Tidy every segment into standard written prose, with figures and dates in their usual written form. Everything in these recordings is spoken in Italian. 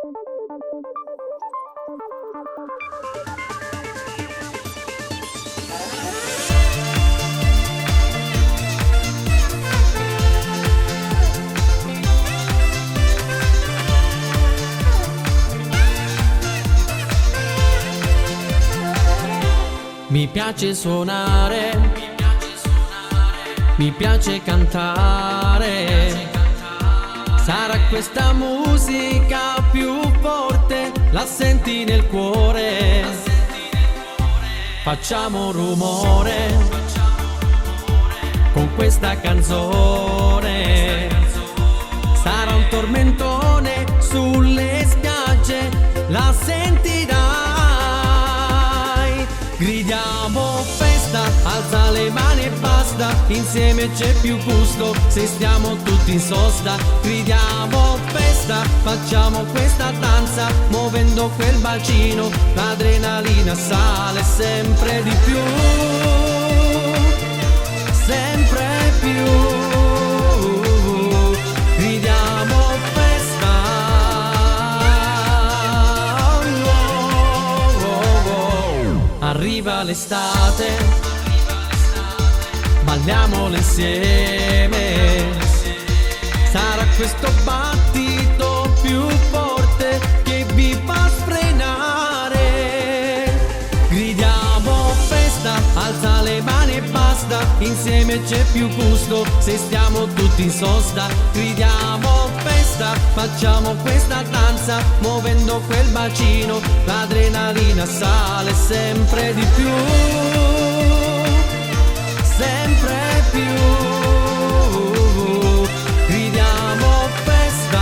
Mi piace suonare, mi piace cantare. Sarà questa musica più forte, la senti nel cuore. Facciamo rumore con questa canzone. Sarà un tormentone sulle spiagge, la sentirai. Gridiamo festa, alza le mani e basta, insieme c'è più gusto se stiamo tutti in sosta. Gridiamo festa, facciamo questa danza, muovendo quel bacino, l'adrenalina sale sempre di più, sempre più. Gridiamo festa, arriva l'estate, balliamolo insieme. Sarà questo battito più forte che vi fa sfrenare. Gridiamo festa, alza le mani e basta, insieme c'è più gusto se stiamo tutti in sosta. Gridiamo festa, facciamo questa danza, muovendo quel bacino, l'adrenalina sale sempre di più, sempre più. Gridiamo festa,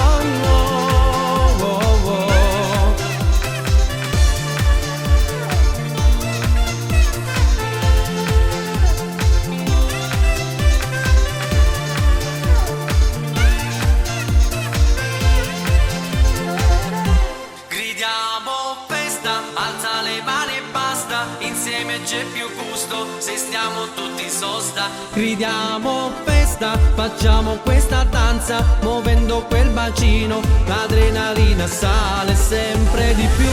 oh, oh, oh. Gridiamo festa, alza le mani e basta, insieme c'è più gusto se stiamo tutti in sosta. Gridiamo festa, facciamo questa danza, muovendo quel bacino, l'adrenalina sale sempre di più,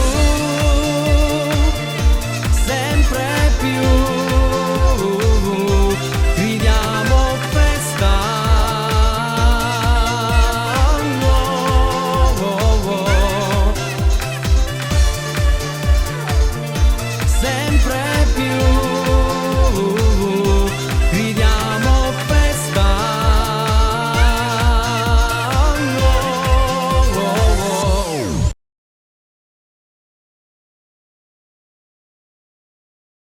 sempre più.